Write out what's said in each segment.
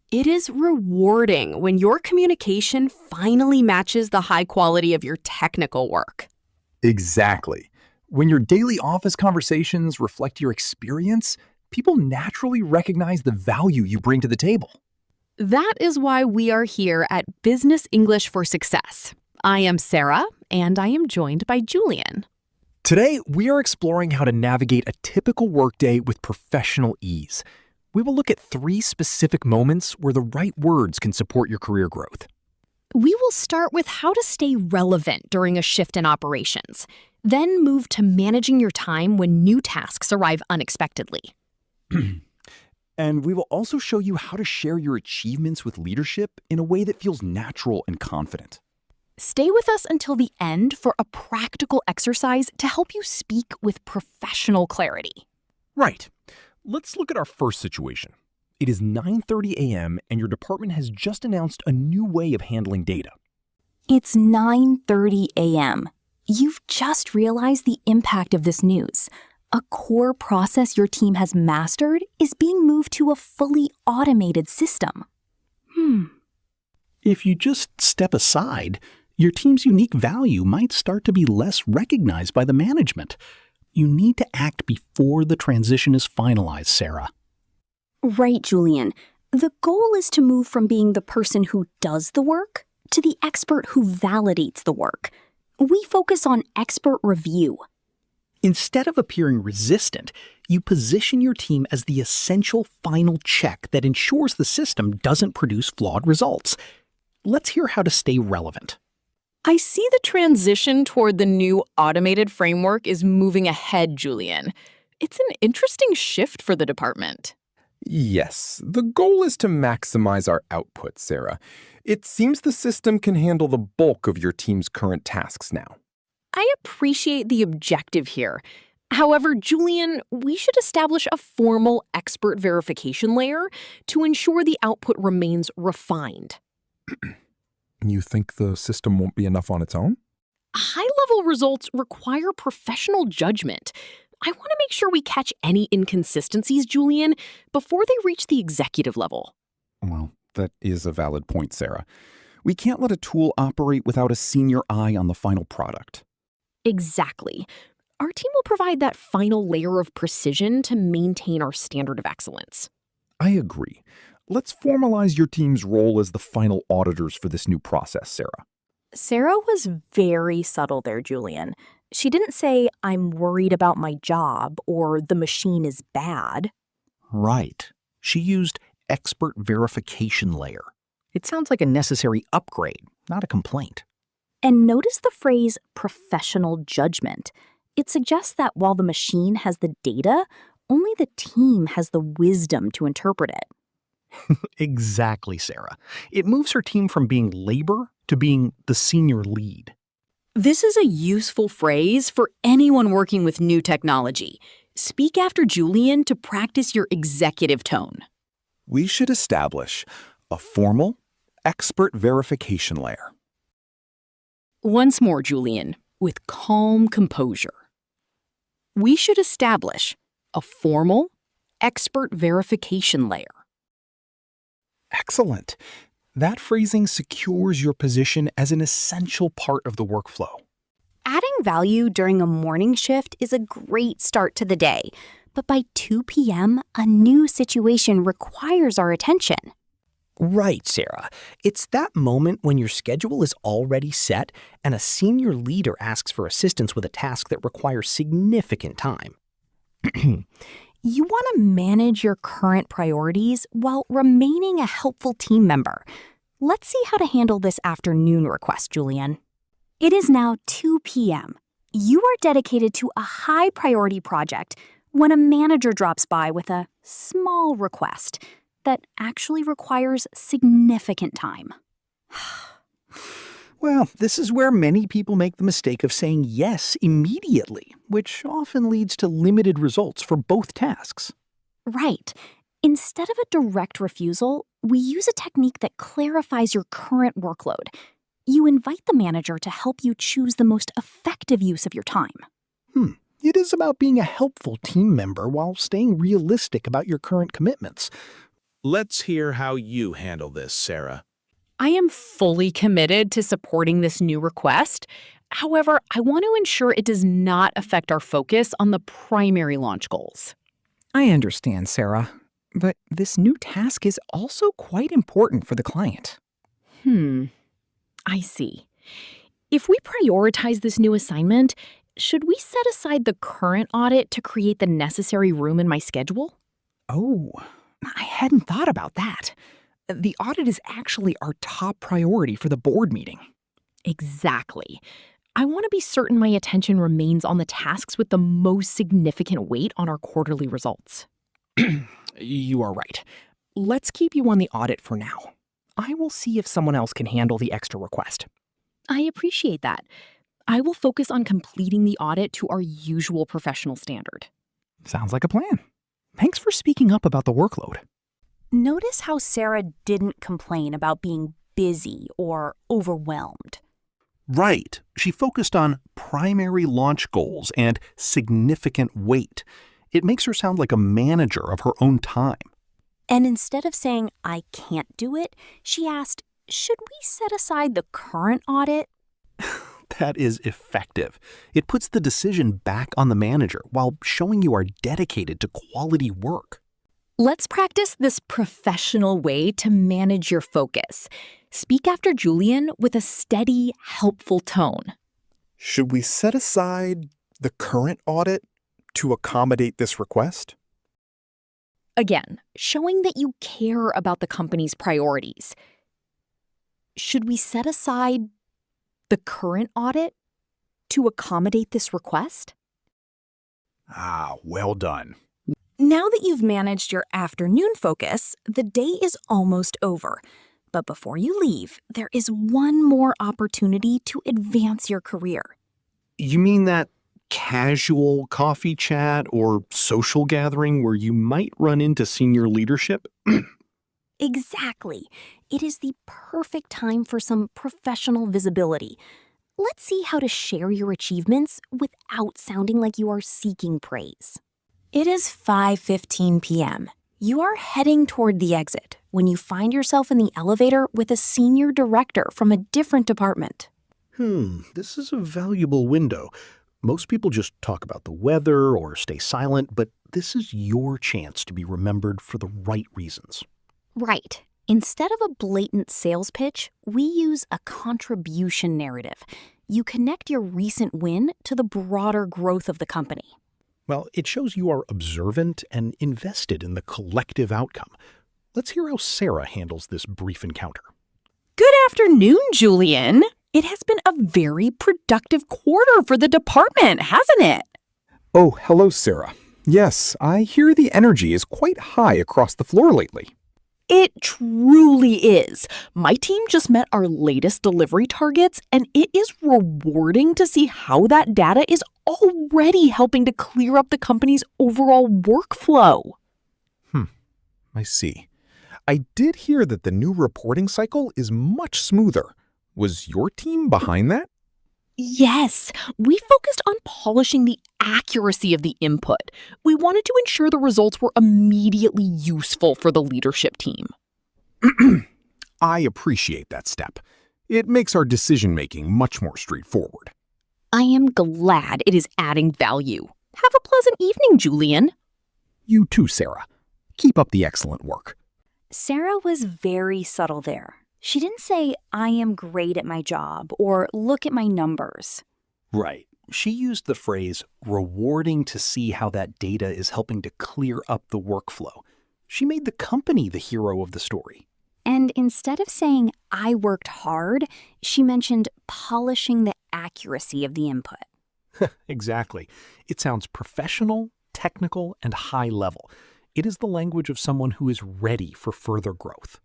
It is rewarding when your communication finally matches the high quality of your technical work. Exactly. When your daily office conversations reflect your experience, people naturally recognize the value you bring to the table. That is why we are here at Business English for Success. I am Sarah, and I am joined by Julian. Today, we are exploring how to navigate a typical workday with professional ease. We will look at 3 specific moments where the right words can support your career growth. We will start with how to stay relevant during a shift in operations, then move to managing your time when new tasks arrive unexpectedly. And we will also show you how to share your achievements with leadership in a way that feels natural and confident. Stay with us until the end for a practical exercise to help you speak with professional clarity. Right. Let's look at our first situation. It is 9:30 a.m. and your department has just announced a new way of handling data. It's 9:30 a.m. You've just realized the impact of this news. A core process your team has mastered is being moved to a fully automated system. If you just step aside, your team's unique value might start to be less recognized by the management. You need to act before the transition is finalized, Sarah. Right, Julian. The goal is to move from being the person who does the work to the expert who validates the work. We focus on expert review. Instead of appearing resistant, you position your team as the essential final check that ensures the system doesn't produce flawed results. Let's hear how to stay relevant. I see the transition toward the new automated framework is moving ahead, Julian. It's an interesting shift for the department. Yes, the goal is to maximize our output, Sarah. It seems the system can handle the bulk of your team's current tasks now. I appreciate the objective here. However, Julian, we should establish a formal expert verification layer to ensure the output remains refined. You think the system won't be enough on its own? High-level results require professional judgment. I want to make sure we catch any inconsistencies, Julian, before they reach the executive level. Well, that is a valid point, Sarah. We can't let a tool operate without a senior eye on the final product. Exactly. Our team will provide that final layer of precision to maintain our standard of excellence. I agree. Let's formalize your team's role as the final auditors for this new process, Sarah. Sarah was very subtle there, Julian. She didn't say, "I'm worried about my job," or "the machine is bad." Right. She used expert verification layer. It sounds like a necessary upgrade, not a complaint. And notice the phrase professional judgment. It suggests that while the machine has the data, only the team has the wisdom to interpret it. Exactly, Sarah. It moves her team from being labor to being the senior lead. This is a useful phrase for anyone working with new technology. Speak after Julian to practice your executive tone. We should establish a formal expert verification layer. Once more, Julian, with calm composure. We should establish a formal expert verification layer. Excellent. That phrasing secures your position as an essential part of the workflow. Adding value during a morning shift is a great start to the day, but by 2 p.m., a new situation requires our attention. Right, Sarah. It's that moment when your schedule is already set and a senior leader asks for assistance with a task that requires significant time. You want to manage your current priorities while remaining a helpful team member. Let's see how to handle this afternoon request, Julian. It is now 2 p.m. You are dedicated to a high-priority project when a manager drops by with a small request that actually requires significant time. Well, this is where many people make the mistake of saying yes immediately, which often leads to limited results for both tasks. Right. Instead of a direct refusal, we use a technique that clarifies your current workload. You invite the manager to help you choose the most effective use of your time. It is about being a helpful team member while staying realistic about your current commitments. Let's hear how you handle this, Sarah. I am fully committed to supporting this new request. However, I want to ensure it does not affect our focus on the primary launch goals. I understand, Sarah, but this new task is also quite important for the client. I see. If we prioritize this new assignment, should we set aside the current audit to create the necessary room in my schedule? Oh, I hadn't thought about that. The audit is actually our top priority for the board meeting. Exactly. I want to be certain my attention remains on the tasks with the most significant weight on our quarterly results. You are right. Let's keep you on the audit for now. I will see if someone else can handle the extra request. I appreciate that. I will focus on completing the audit to our usual professional standard. Sounds like a plan. Thanks for speaking up about the workload. Notice how Sarah didn't complain about being busy or overwhelmed. Right. She focused on primary launch goals and significant weight. It makes her sound like a manager of her own time. And instead of saying, I can't do it, she asked, should we set aside the current audit? That is effective. It puts the decision back on the manager while showing you are dedicated to quality work. Let's practice this professional way to manage your focus. Speak after Julian with a steady, helpful tone. Should we set aside the current audit to accommodate this request? Again, showing that you care about the company's priorities. Should we set aside the current audit to accommodate this request? Well done. Now that you've managed your afternoon focus, the day is almost over. But before you leave, there is one more opportunity to advance your career. You mean that casual coffee chat or social gathering where you might run into senior leadership? Exactly. It is the perfect time for some professional visibility. Let's see how to share your achievements without sounding like you are seeking praise. It is 5:15 p.m. You are heading toward the exit when you find yourself in the elevator with a senior director from a different department. This is a valuable window. Most people just talk about the weather or stay silent, but this is your chance to be remembered for the right reasons. Right. Instead of a blatant sales pitch, we use a contribution narrative. You connect your recent win to the broader growth of the company. Well, it shows you are observant and invested in the collective outcome. Let's hear how Sarah handles this brief encounter. Good afternoon, Julian. It has been a very productive quarter for the department, hasn't it? Oh, hello, Sarah. Yes, I hear the energy is quite high across the floor lately. It truly is. My team just met our latest delivery targets, and it is rewarding to see how that data is already helping to clear up the company's overall workflow. I see. I did hear that the new reporting cycle is much smoother. Was your team behind that? Yes, we focused on polishing the accuracy of the input. We wanted to ensure the results were immediately useful for the leadership team. I appreciate that step. It makes our decision-making much more straightforward. I am glad it is adding value. Have a pleasant evening, Julian. You too, Sarah. Keep up the excellent work. Sarah was very subtle there. She didn't say, I am great at my job, or look at my numbers. Right. She used the phrase, rewarding to see how that data is helping to clear up the workflow. She made the company the hero of the story. And instead of saying, I worked hard, she mentioned polishing the accuracy of the input. Exactly. It sounds professional, technical, and high level. It is the language of someone who is ready for further growth.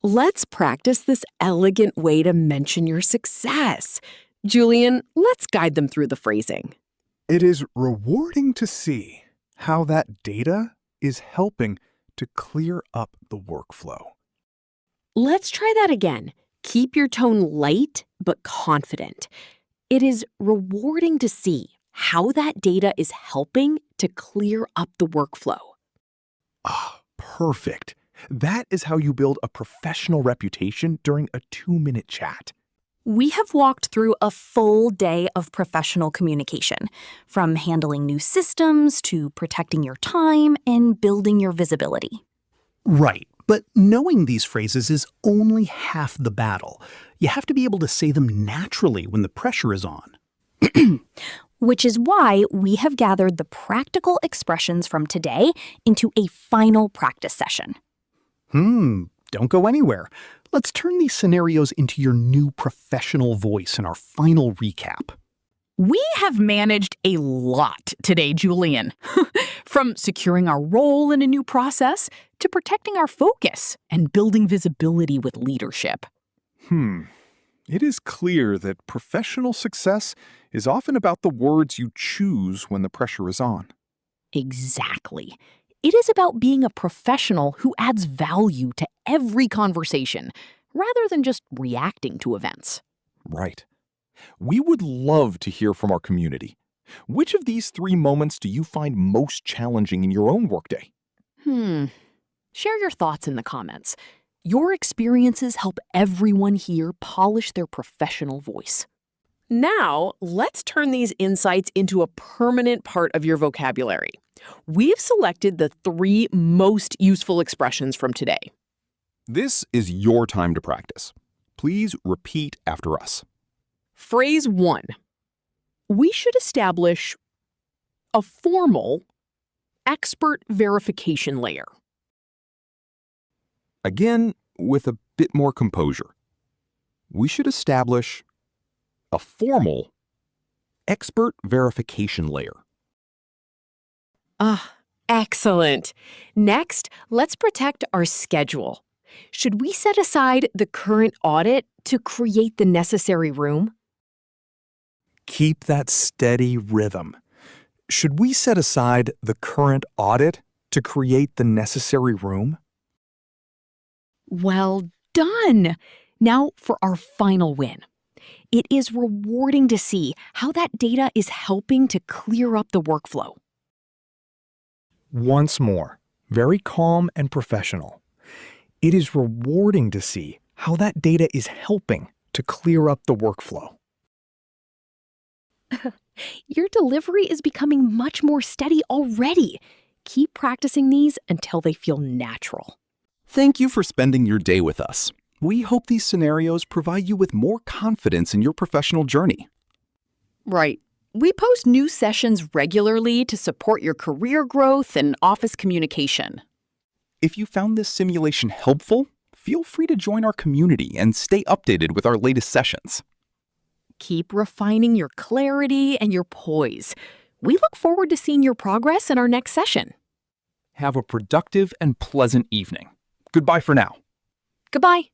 Let's practice this elegant way to mention your success. Julian, let's guide them through the phrasing. It is rewarding to see how that data is helping to clear up the workflow. Let's try that again. Keep your tone light but confident. It is rewarding to see how that data is helping to clear up the workflow. Perfect. That is how you build a professional reputation during a 2-minute chat. We have walked through a full day of professional communication, from handling new systems to protecting your time and building your visibility. Right, but knowing these phrases is only half the battle. You have to be able to say them naturally when the pressure is on. Which is why we have gathered the practical expressions from today into a final practice session. Don't go anywhere. Let's turn these scenarios into your new professional voice in our final recap. We have managed a lot today, Julian. From securing our role in a new process to protecting our focus and building visibility with leadership. It is clear that professional success is often about the words you choose when the pressure is on. Exactly. It is about being a professional who adds value to every conversation, rather than just reacting to events. Right. We would love to hear from our community. Which of these 3 moments do you find most challenging in your own workday? Share your thoughts in the comments. Your experiences help everyone here polish their professional voice. Now, let's turn these insights into a permanent part of your vocabulary. We've selected the 3 most useful expressions from today. This is your time to practice. Please repeat after us. Phrase 1. We should establish a formal expert verification layer. Again, with a bit more composure. We should establish a formal expert verification layer. Excellent. Next, let's protect our schedule. Should we set aside the current audit to create the necessary room? Keep that steady rhythm. Should we set aside the current audit to create the necessary room? Well done! Now for our final win. It is rewarding to see how that data is helping to clear up the workflow. Once more, very calm and professional. It is rewarding to see how that data is helping to clear up the workflow. Your delivery is becoming much more steady already. Keep practicing these until they feel natural. Thank you for spending your day with us. We hope these scenarios provide you with more confidence in your professional journey. Right. We post new sessions regularly to support your career growth and office communication. If you found this simulation helpful, feel free to join our community and stay updated with our latest sessions. Keep refining your clarity and your poise. We look forward to seeing your progress in our next session. Have a productive and pleasant evening. Goodbye for now. Goodbye.